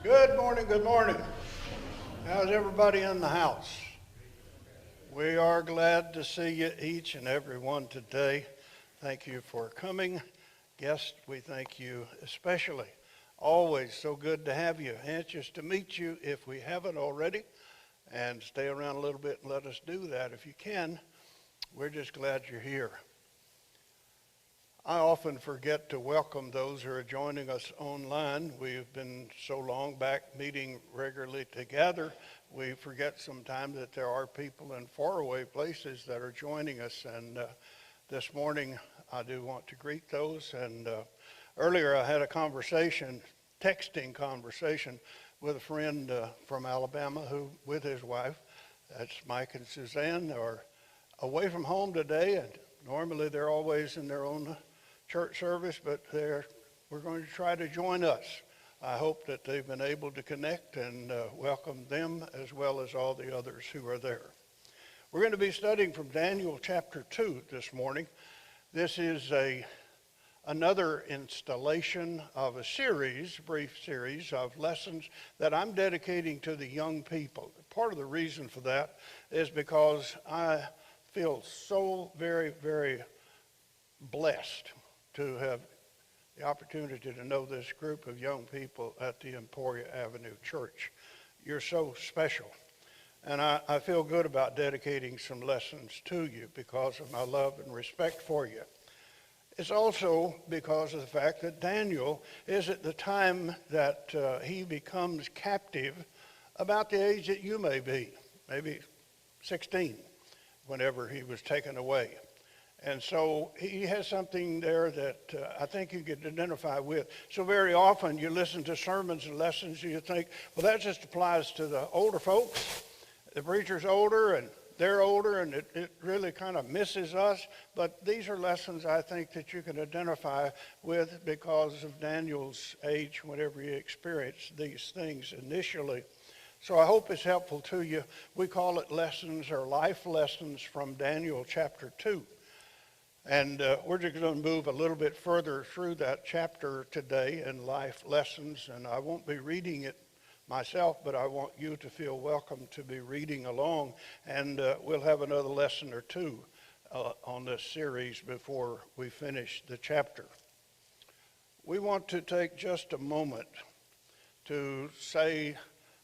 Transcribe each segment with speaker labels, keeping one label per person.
Speaker 1: Good morning, good morning. How's everybody in the house? We are glad to see you each and every one today. Thank you for coming. Guests, we thank you especially. Always so good to have you. Anxious to meet you if we haven't already. And stay around a little bit and let us do that if you can. We're just glad you're here. I often forget to welcome those who are joining us online. We've been so long back meeting regularly together, we forget sometimes that there are people in faraway places that are joining us. And this morning, I do want to greet those. And earlier, I had a texting conversation with a friend from Alabama who, with his wife, that's Mike and Suzanne, are away from home today. And normally, they're always in their own church service, but we're going to try to join us. I hope that they've been able to connect and welcome them as well as all the others who are there. We're going to be studying from Daniel chapter 2 this morning. This is another installation of a brief series of lessons that I'm dedicating to the young people. Part of the reason for that is because I feel so very, very blessed to have the opportunity to know this group of young people at the Emporia Avenue Church. You're so special. And I feel good about dedicating some lessons to you because of my love and respect for you. It's also because of the fact that Daniel is at the time that he becomes captive about the age that you may be, maybe 16, whenever he was taken away. And so he has something there that I think you can identify with. So very often you listen to sermons and lessons and you think, well, that just applies to the older folks. The preacher's older and they're older and it really kind of misses us. But these are lessons I think that you can identify with because of Daniel's age whenever he experienced these things initially. So I hope it's helpful to you. We call it lessons or life lessons from Daniel chapter 2. And we're just going to move a little bit further through that chapter today in life lessons. And I won't be reading it myself, but I want you to feel welcome to be reading along. And we'll have another lesson or two on this series before we finish the chapter. We want to take just a moment to say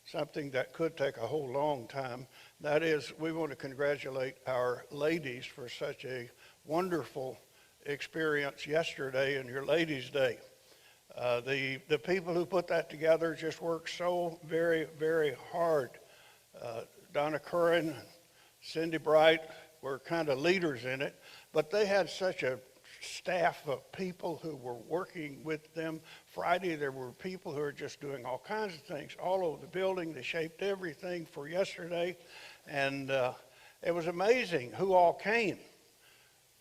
Speaker 1: something that could take a whole long time. That is, we want to congratulate our ladies for such a wonderful experience yesterday in your Ladies' Day. The people who put that together just worked so very, very hard. Donna Curran, Cindy Bright were kind of leaders in it, but they had such a staff of people who were working with them. Friday, there were people who were just doing all kinds of things all over the building. They shaped everything for yesterday, and it was amazing who all came.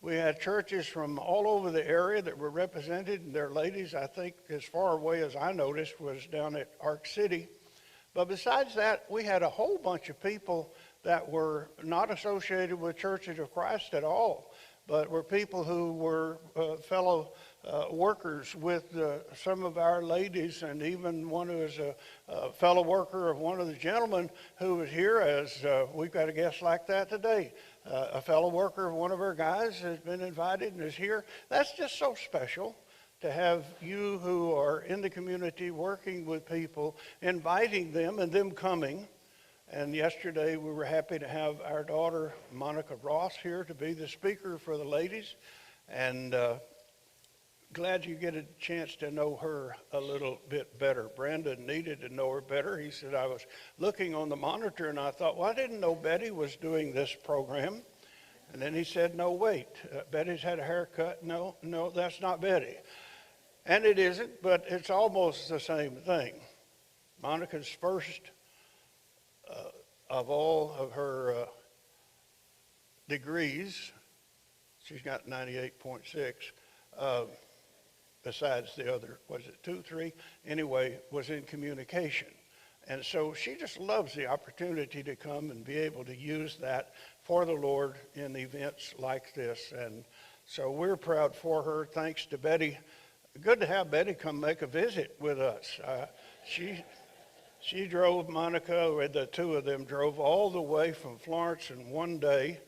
Speaker 1: We had churches from all over the area that were represented, and their ladies, I think, as far away as I noticed, was down at Ark City. But besides that, we had a whole bunch of people that were not associated with Churches of Christ at all, but were people who were fellow workers with some of our ladies, and even one who is a fellow worker of one of the gentlemen who was here, as we've got a guest like that today. A fellow worker of one of our guys has been invited and is here. That's just so special to have you who are in the community working with people, inviting them and them coming. And yesterday we were happy to have our daughter, Monica Ross, here to be the speaker for the ladies. And glad you get a chance to know her a little bit better. Brandon needed to know her better. He said, I was looking on the monitor and I thought, well, I didn't know Betty was doing this program. And then he said, no, wait, Betty's had a haircut. No, that's not Betty. And it isn't, but it's almost the same thing. Monica's first of all of her degrees, she's got 98.6, besides the other, was it 2, 3? Anyway, was in communication. And so she just loves the opportunity to come and be able to use that for the Lord in events like this. And so we're proud for her. Thanks to Betty. Good to have Betty come make a visit with us. She drove, Monica, or the two of them drove all the way from Florence in one day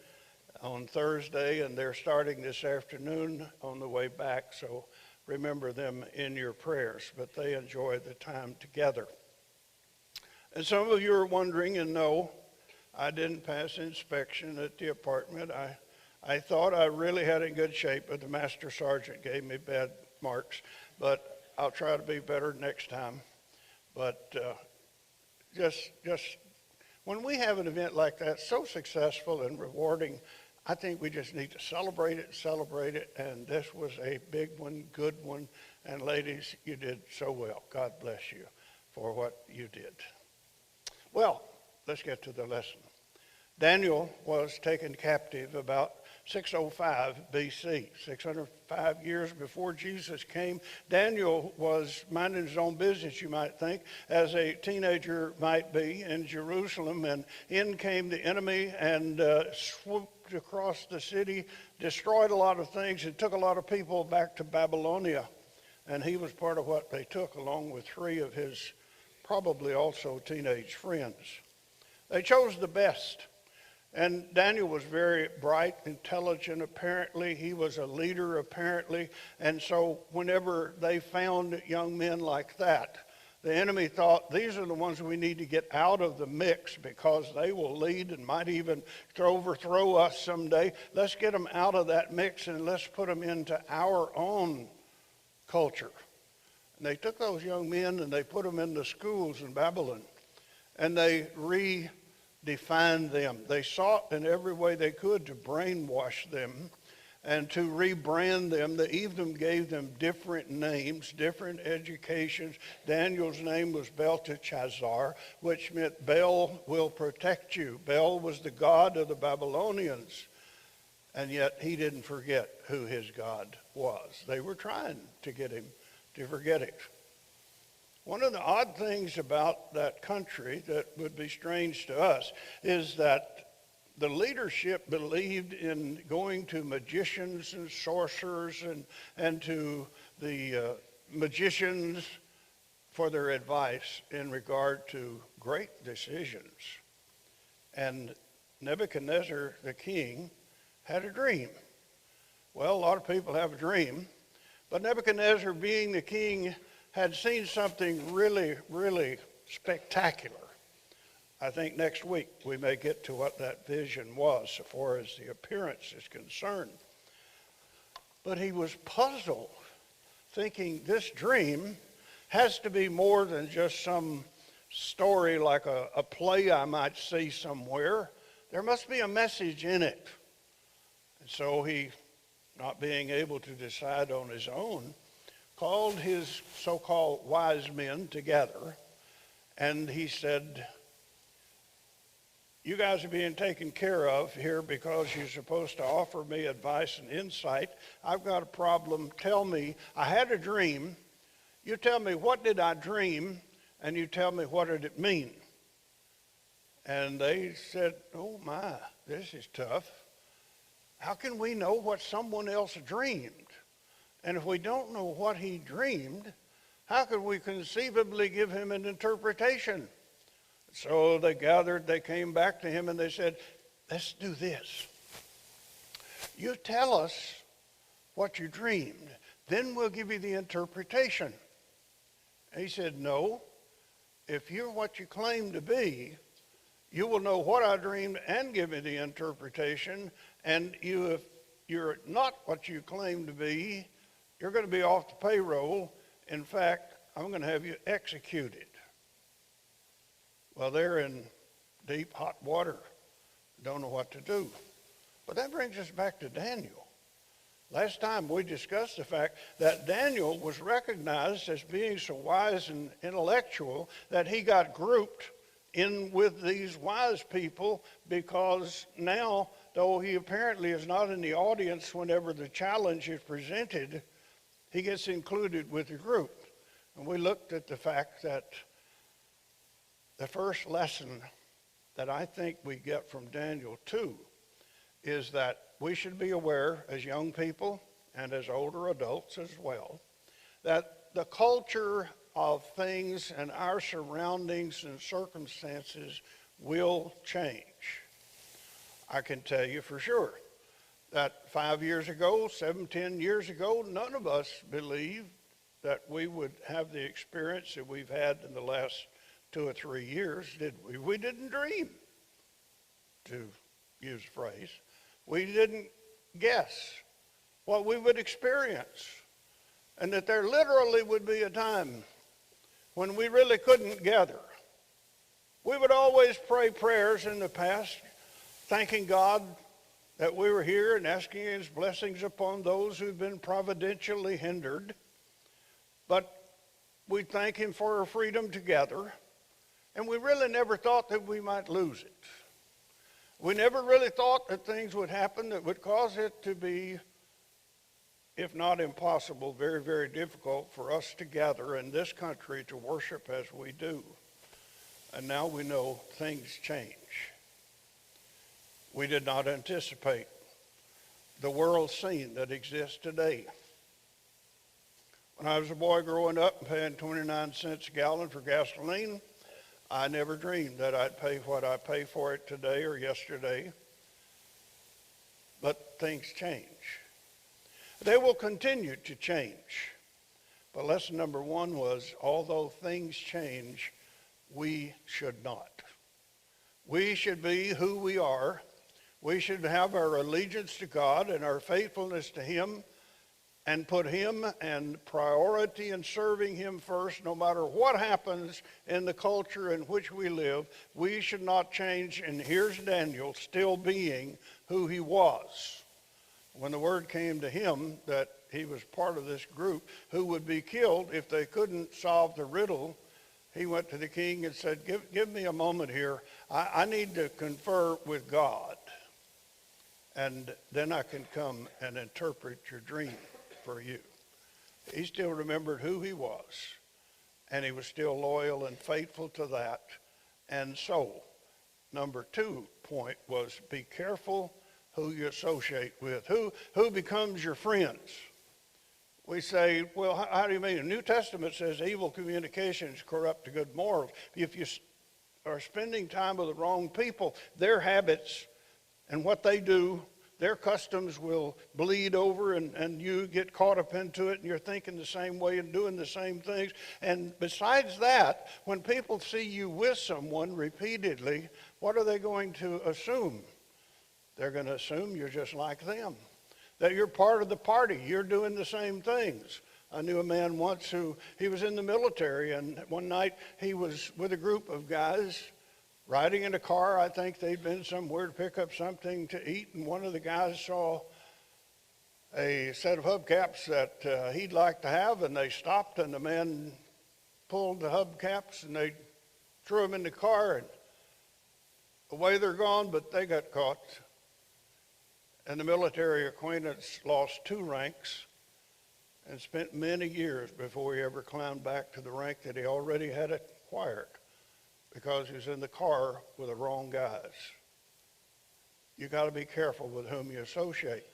Speaker 1: on Thursday, and they're starting this afternoon on the way back. So remember them in your prayers, but they enjoyed the time together. And some of you are wondering, and no, I didn't pass inspection at the apartment. I thought I really had it in good shape, but the master sergeant gave me bad marks. But I'll try to be better next time. But just when we have an event like that, so successful and rewarding, I think we just need to celebrate it. And this was a big one, good one. And ladies, you did so well. God bless you for what you did. Well, let's get to the lesson. Daniel was taken captive about 605 BC, 605 years before Jesus came. Daniel was minding his own business, you might think, as a teenager might be in Jerusalem. And in came the enemy and swooped across the city, destroyed a lot of things, and took a lot of people back to Babylonia. And he was part of what they took, along with three of his probably also teenage friends. They chose the best. And Daniel was very bright, intelligent, apparently. He was a leader, apparently. And so whenever they found young men like that, the enemy thought, these are the ones we need to get out of the mix because they will lead and might even overthrow us someday. Let's get them out of that mix and let's put them into our own culture. And they took those young men and they put them in the schools in Babylon. And they redefined them. They sought in every way they could to brainwash them and to rebrand them. They even gave them different names, different educations. Daniel's name was Belteshazzar, which meant Bel will protect you. Bel was the god of the Babylonians. And yet he didn't forget who his God was. They were trying to get him to forget it. One of the odd things about that country that would be strange to us is that the leadership believed in going to magicians and sorcerers and to the magicians for their advice in regard to great decisions. And Nebuchadnezzar, the king, had a dream. Well, a lot of people have a dream. But Nebuchadnezzar, being the king, had seen something really, really spectacular. I think next week we may get to what that vision was as far as the appearance is concerned. But he was puzzled, thinking this dream has to be more than just some story like a play I might see somewhere. There must be a message in it. And so he, not being able to decide on his own, called his so-called wise men together, and he said, you guys are being taken care of here because you're supposed to offer me advice and insight. I've got a problem. Tell me, I had a dream. You tell me, what did I dream? And you tell me, what did it mean? And they said, oh my, this is tough. How can we know what someone else dreamed? And if we don't know what he dreamed, how could we conceivably give him an interpretation? So they gathered, they came back to him and they said, let's do this. You tell us what you dreamed, then we'll give you the interpretation. And he said, no, if you're what you claim to be, you will know what I dreamed and give me the interpretation. And if you're not what you claim to be, you're going to be off the payroll. In fact, I'm going to have you executed. Well, they're in deep, hot water. Don't know what to do. But that brings us back to Daniel. Last time we discussed the fact that Daniel was recognized as being so wise and intellectual that he got grouped in with these wise people, because now, though he apparently is not in the audience whenever the challenge is presented, he gets included with the group. And we looked at the fact that the first lesson that I think we get from Daniel 2 is that we should be aware as young people and as older adults as well, that the culture of things and our surroundings and circumstances will change. I can tell you for sure that 5 years ago, 7, 10 years ago, none of us believed that we would have the experience that we've had in the last 2 or 3 years, did we? We didn't dream, to use a phrase. We didn't guess what we would experience, and that there literally would be a time when we really couldn't gather. We would always pray prayers in the past, thanking God that we were here and asking his blessings upon those who've been providentially hindered. But we thank him for our freedom to gather, and we really never thought that we might lose it. We never really thought that things would happen that would cause it to be, if not impossible, very, very difficult for us to gather in this country to worship as we do. And now we know things change. We did not anticipate the world scene that exists today. When I was a boy growing up and paying 29 cents a gallon for gasoline, I never dreamed that I'd pay what I pay for it today or yesterday. But things change. They will continue to change. But lesson number 1 was, although things change, we should not. We should be who we are. We should have our allegiance to God and our faithfulness to him, and put him and priority in serving him first. No matter what happens in the culture in which we live, we should not change. And here's Daniel still being who he was. When the word came to him that he was part of this group who would be killed if they couldn't solve the riddle, he went to the king and said, give me a moment here. I need to confer with God, and then I can come and interpret your dream for you. He still remembered who he was, and he was still loyal and faithful to that. And so, number 2 point was, be careful who you associate with, who becomes your friends. We say, well, how do you mean? The New Testament says evil communications corrupt to good morals. If you are spending time with the wrong people, their habits and what they do, their customs will bleed over, and you get caught up into it, and you're thinking the same way and doing the same things. And besides that, when people see you with someone repeatedly, what are they going to assume? They're going to assume you're just like them, that you're part of the party. You're doing the same things. I knew a man once he was in the military, and one night he was with a group of guys riding in a car. I think they'd been somewhere to pick up something to eat, and one of the guys saw a set of hubcaps that he'd like to have, and they stopped, and the man pulled the hubcaps, and they threw them in the car, and away they're gone, but they got caught. And the military acquaintance lost 2 ranks and spent many years before he ever climbed back to the rank that he already had acquired, because he was in the car with the wrong guys. You got to be careful with whom you associate.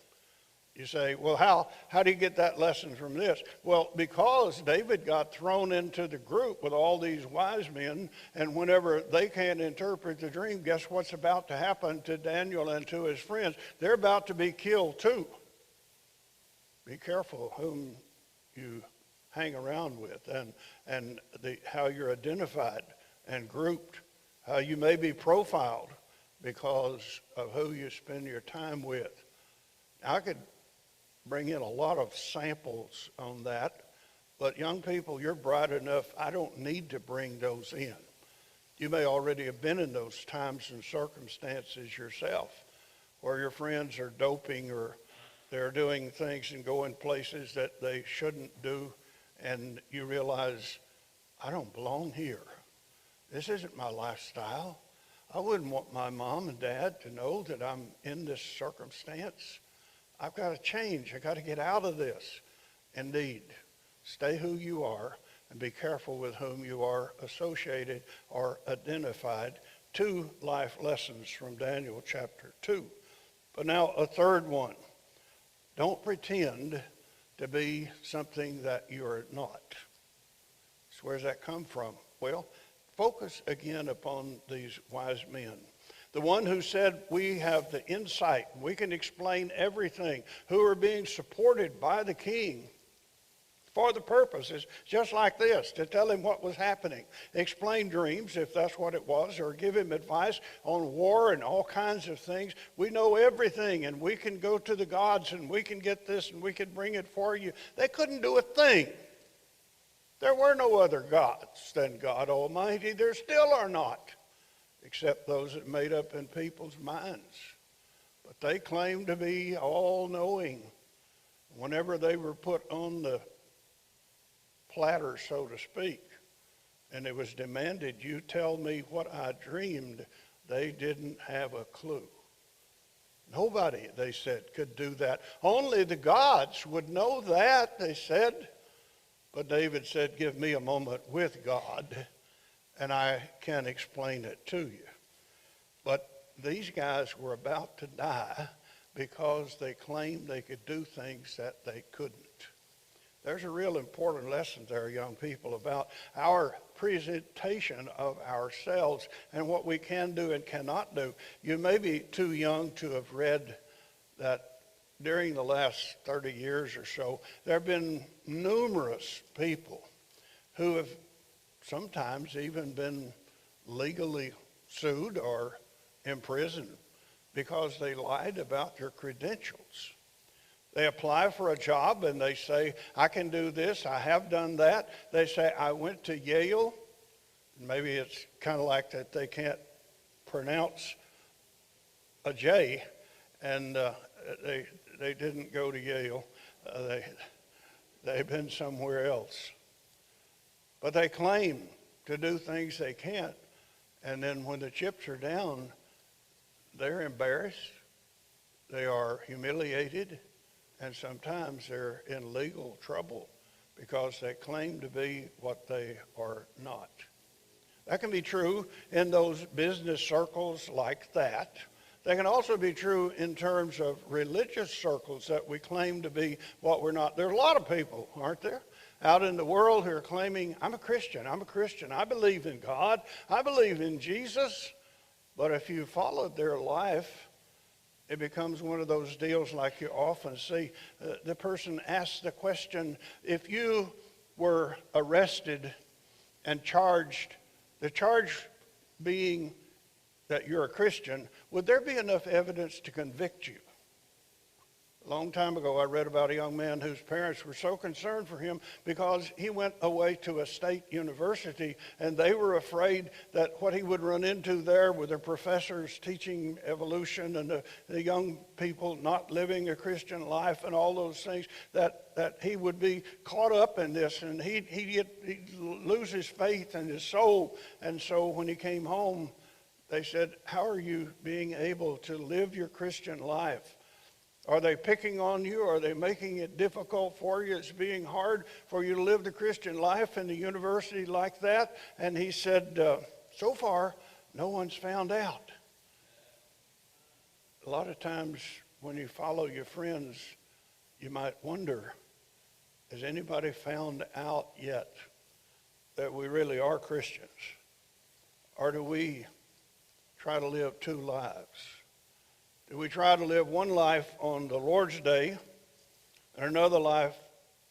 Speaker 1: You say, well, how do you get that lesson from this? Well, because David got thrown into the group with all these wise men, and whenever they can't interpret the dream, guess what's about to happen to Daniel and to his friends? They're about to be killed too. Be careful whom you hang around with, and how you're identified and grouped, how you may be profiled because of who you spend your time with. Now, I could bring in a lot of samples on that, but young people, you're bright enough. I don't need to bring those in. You may already have been in those times and circumstances yourself, where your friends are doping or they're doing things and going places that they shouldn't do, and you realize, I don't belong here. This isn't my lifestyle. I wouldn't want my mom and dad to know that I'm in this circumstance. I've got to change. I've got to get out of this. Indeed, stay who you are and be careful with whom you are associated or identified. 2 life lessons from Daniel chapter 2. But now a third one. Don't pretend to be something that you're not. So where's that come from? Well, focus again upon these wise men. The one who said we have the insight, we can explain everything, who are being supported by the king for the purposes just like this, to tell him what was happening, explain dreams if that's what it was, or give him advice on war and all kinds of things. We know everything, and we can go to the gods and we can get this and we can bring it for you. They couldn't do a thing. There were no other gods than God Almighty. There still are not, except those that made up in people's minds. But they claimed to be all-knowing. Whenever they were put on the platter, so to speak, and it was demanded, you tell me what I dreamed, they didn't have a clue. Nobody, they said, could do that. Only the gods would know that, they said. But David said, give me a moment with God, and I can explain it to you. But these guys were about to die because they claimed they could do things that they couldn't. There's a real important lesson there, young people, about our presentation of ourselves and what we can do and cannot do. You may be too young to have read that during the last 30 years or so, there have been numerous people who have sometimes even been legally sued or imprisoned because they lied about their credentials. They apply for a job and they say, I can do this, I have done that. They say, I went to Yale. Maybe it's kind of like that they can't pronounce a J, and they didn't go to Yale. They've been somewhere else. But they claim to do things they can't, and then when the chips are down, they're embarrassed, they are humiliated, and sometimes they're in legal trouble because they claim to be what they are not. That can be true in those business circles like that. They can also be true in terms of religious circles that we claim to be what we're not. There are a lot of people, aren't there, out in the world who are claiming, I'm a Christian, I believe in God, I believe in Jesus. But if you followed their life, it becomes one of those deals like you often see. The person asks the question, if you were arrested and charged, the charge being that you're a Christian, would there be enough evidence to convict you? A long time ago, I read about a young man whose parents were so concerned for him because he went away to a state university, and they were afraid that what he would run into there with the professors teaching evolution and the young people not living a Christian life and all those things, that he would be caught up in this and he'd lose his faith and his soul. And so when he came home, they said, how are you being able to live your Christian life? Are they picking on you? Are they making it difficult for you? It's being hard for you to live the Christian life in the university like that? And he said, so far, no one's found out. A lot of times when you follow your friends, you might wonder, has anybody found out yet that we really are Christians? Or do we try to live two lives? Do we try to live one life on the Lord's Day and another life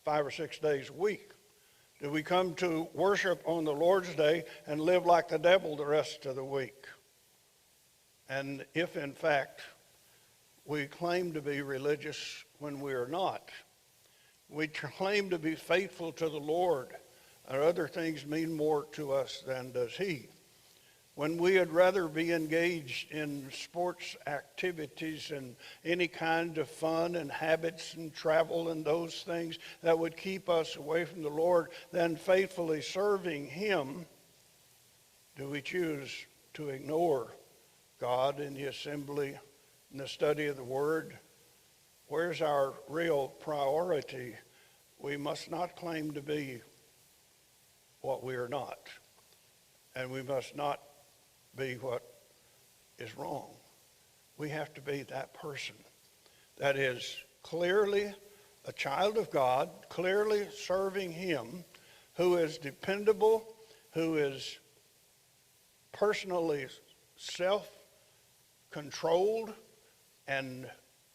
Speaker 1: 5 or 6 days a week? Do we come to worship on the Lord's Day and live like the devil the rest of the week? And if, in fact, we claim to be religious when we are not, we claim to be faithful to the Lord, and other things mean more to us than does He. When we would rather be engaged in sports activities and any kind of fun and habits and travel and those things that would keep us away from the Lord than faithfully serving Him, do we choose to ignore God in the assembly and the study of the Word? Where's our real priority? We must not claim to be what we are not, and we must not be what is wrong. We have to be that person that is clearly a child of God, clearly serving Him, who is dependable, who is personally self-controlled, and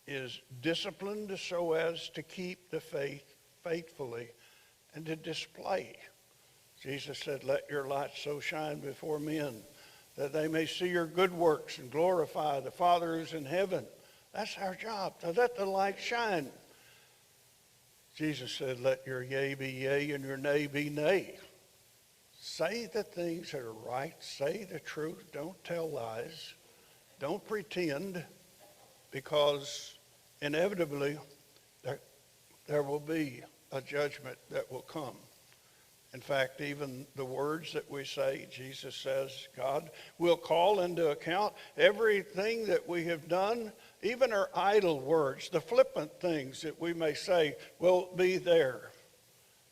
Speaker 1: is disciplined so as to keep the faith faithfully and to display. Jesus said, let your light so shine before men that they may see your good works and glorify the Father who's in heaven. That's our job, to let the light shine. Jesus said, let your yea be yea and your nay be nay. Say the things that are right. Say the truth. Don't tell lies. Don't pretend, because inevitably there will be a judgment that will come. In fact, even the words that we say, Jesus says, God will call into account everything that we have done, even our idle words, the flippant things that we may say will be there.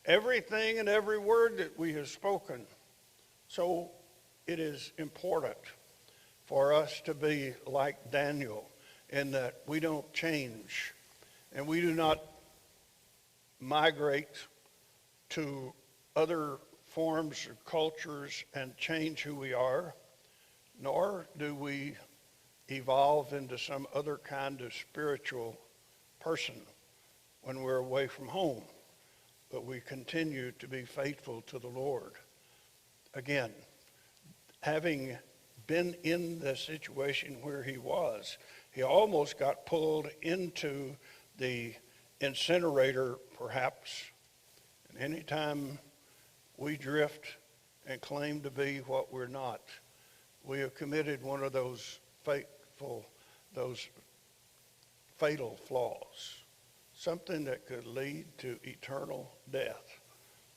Speaker 1: Everything and every word that we have spoken. So it is important for us to be like Daniel in that we don't change and we do not migrate to other forms or cultures and change who we are, nor do we evolve into some other kind of spiritual person when we're away from home, but we continue to be faithful to the Lord. Again, having been in the situation where he was, he almost got pulled into the incinerator, perhaps. And anytime we drift and claim to be what we're not, we have committed one of those fatal flaws, something that could lead to eternal death,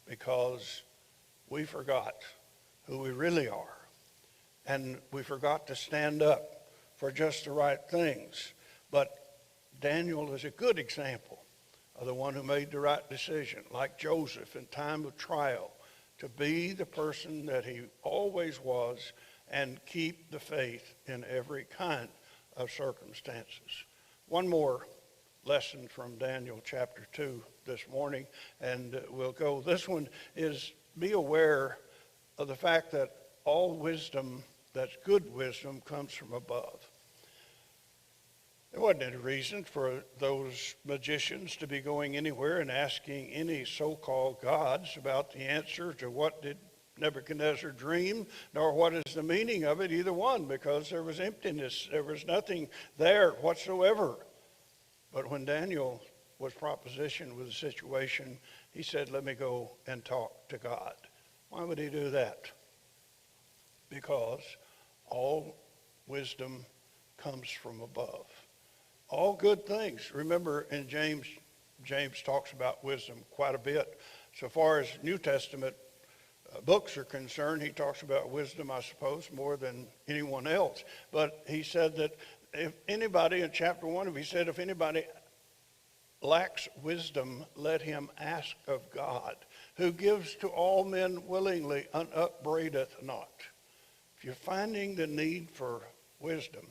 Speaker 1: because we forgot who we really are, and we forgot to stand up for just the right things. But Daniel is a good example of the one who made the right decision, like Joseph in time of trial, to be the person that he always was and keep the faith in every kind of circumstances. One more lesson from Daniel chapter 2 this morning, and we'll go. This one is, be aware of the fact that all wisdom, that's good wisdom, comes from above. There wasn't any reason for those magicians to be going anywhere and asking any so-called gods about the answer to what did Nebuchadnezzar dream, nor what is the meaning of it, either one, because there was emptiness. There was nothing there whatsoever. But when Daniel was propositioned with the situation, he said, let me go and talk to God. Why would he do that? Because all wisdom comes from above. All good things. Remember in James talks about wisdom quite a bit. So far as New Testament books are concerned, he talks about wisdom, I suppose, more than anyone else. But he said that if anybody, in chapter 1, he said, if anybody lacks wisdom, let him ask of God, who gives to all men willingly and upbraideth not. If you're finding the need for wisdom,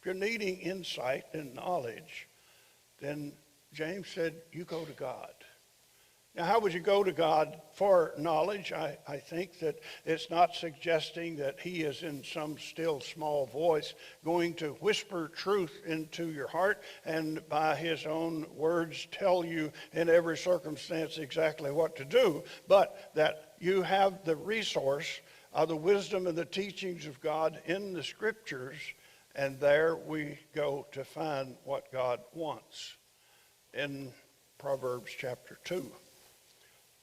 Speaker 1: if you're needing insight and knowledge, then James said, you go to God. Now, how would you go to God for knowledge? I think that it's not suggesting that he is in some still small voice going to whisper truth into your heart and by his own words tell you in every circumstance exactly what to do, but that you have the resource of the wisdom and the teachings of God in the scriptures, and there we go to find what God wants. In Proverbs chapter 2,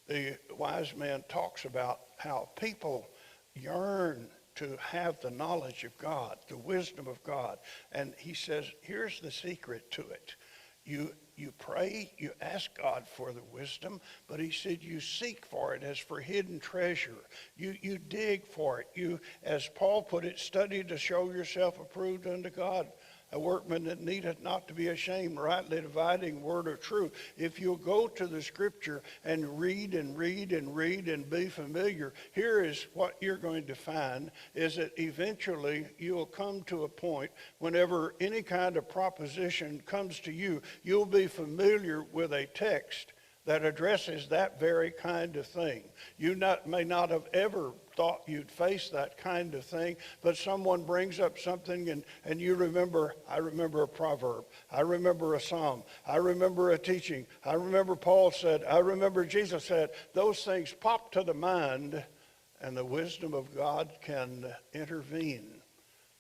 Speaker 1: the wise man talks about how people yearn to have the knowledge of God, the wisdom of God. And he says, here's the secret to it. You pray, you ask God for the wisdom, but he said you seek for it as for hidden treasure. You dig for it. You, as Paul put it, study to show yourself approved unto God, a workman that needeth not to be ashamed, rightly dividing word of truth. If you'll go to the scripture and read and read and read and be familiar, here is what you're going to find, is that eventually you'll come to a point whenever any kind of proposition comes to you, you'll be familiar with a text that addresses that very kind of thing. You may not have ever thought you'd face that kind of thing, but someone brings up something and you remember, I remember a proverb, I remember a psalm, I remember a teaching, I remember Paul said, I remember Jesus said. Those things pop to the mind, and the wisdom of God can intervene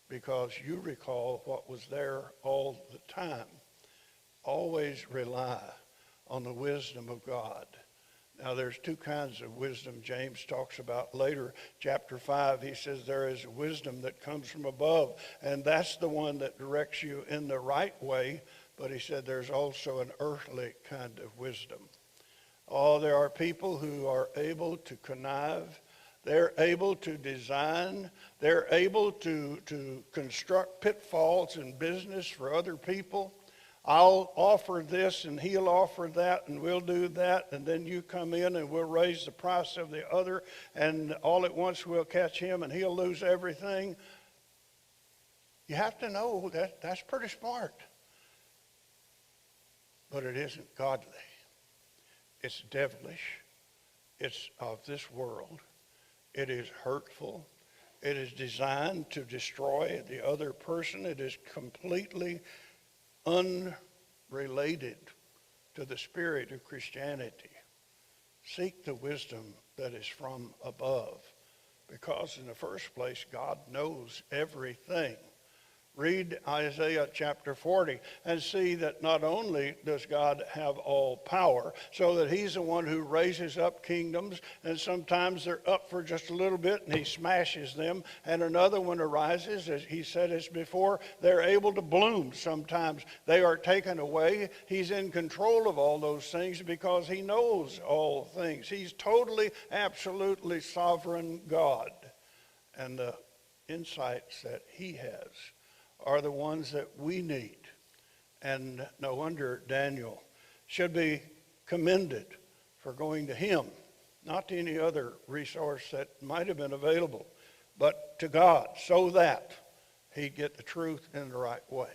Speaker 1: because you recall what was there all the time. Always rely on the wisdom of God. Now, there's two kinds of wisdom James talks about later. Chapter 5, he says there is wisdom that comes from above, and that's the one that directs you in the right way. But he said there's also an earthly kind of wisdom. Oh, there are people who are able to connive. They're able to design. They're able to construct pitfalls in business for other people. I'll offer this and he'll offer that and we'll do that, and then you come in and we'll raise the price of the other, and all at once we'll catch him and he'll lose everything. You have to know that that's pretty smart. But it isn't godly. It's devilish. It's of this world. It is hurtful. It is designed to destroy the other person. It is completely unrelated to the spirit of Christianity. Seek the wisdom that is from above, because in the first place, God knows everything. Read Isaiah chapter 40 and see that not only does God have all power, so that he's the one who raises up kingdoms, and sometimes they're up for just a little bit and he smashes them, and another one arises, as he said as before, they're able to bloom sometimes. They are taken away. He's in control of all those things because he knows all things. He's totally, absolutely sovereign God. And the insights that he has are the ones that we need. And no wonder Daniel should be commended for going to him, not to any other resource that might have been available, but to God, so that he'd get the truth in the right way.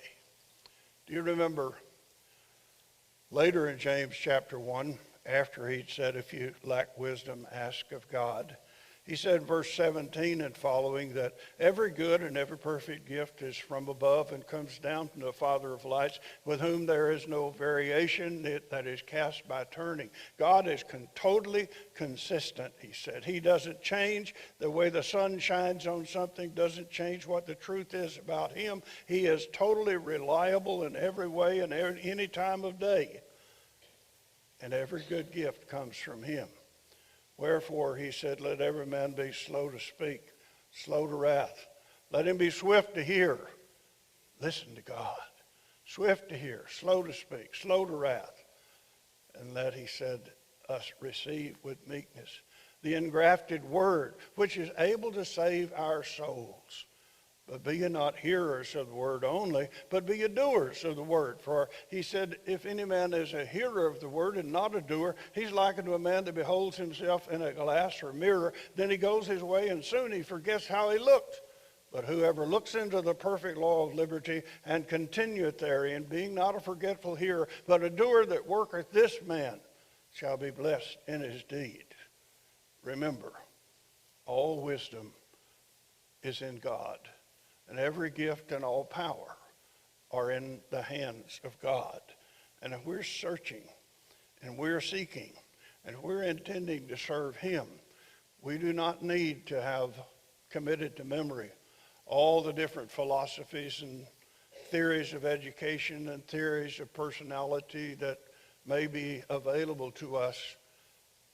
Speaker 1: Do you remember later in James chapter 1, after he'd said, if you lack wisdom, ask of God, he said in verse 17 and following that every good and every perfect gift is from above and comes down from the Father of lights, with whom there is no variation that is cast by turning. God is totally consistent, he said. He doesn't change. The way the sun shines on something doesn't change what the truth is about him. He is totally reliable in every way and any time of day. And every good gift comes from him. Wherefore, he said, let every man be slow to speak, slow to wrath. Let him be swift to hear. Listen to God. Swift to hear, slow to speak, slow to wrath. And let, he said, us receive with meekness the engrafted word, which is able to save our souls. But be ye not hearers of the word only, but be ye doers of the word. For he said, if any man is a hearer of the word and not a doer, he's likened to a man that beholds himself in a glass or mirror. Then he goes his way, and soon he forgets how he looked. But whoever looks into the perfect law of liberty and continueth therein, being not a forgetful hearer, but a doer that worketh, this man shall be blessed in his deed. Remember, all wisdom is in God. And every gift and all power are in the hands of God. And if we're searching and we're seeking and we're intending to serve him, we do not need to have committed to memory all the different philosophies and theories of education and theories of personality that may be available to us,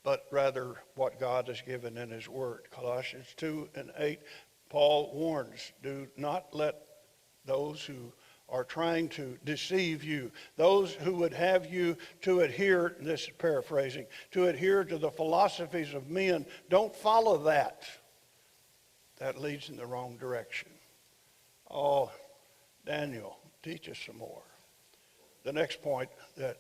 Speaker 1: but rather what God has given in his word. Colossians 2:8. Paul warns, do not let those who are trying to deceive you, those who would have you to adhere, this is paraphrasing, to adhere to the philosophies of men, don't follow that. That leads in the wrong direction. Oh, Daniel, teach us some more. The next point that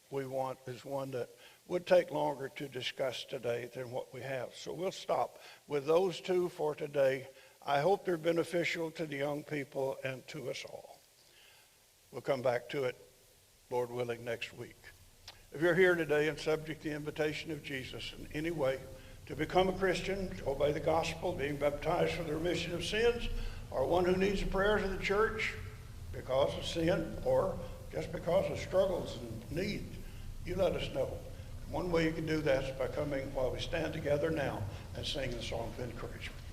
Speaker 1: we want is one that would take longer to discuss today than what we have. So we'll stop with those two for today. I hope they're beneficial to the young people and to us all. We'll come back to it, Lord willing, next week. If you're here today and subject to the invitation of Jesus in any way to become a Christian, to obey the gospel, being baptized for the remission of sins, or one who needs the prayers of the church because of sin or just because of struggles and needs, you let us know. One way you can do that is by coming while we stand together now and sing the song of encouragement.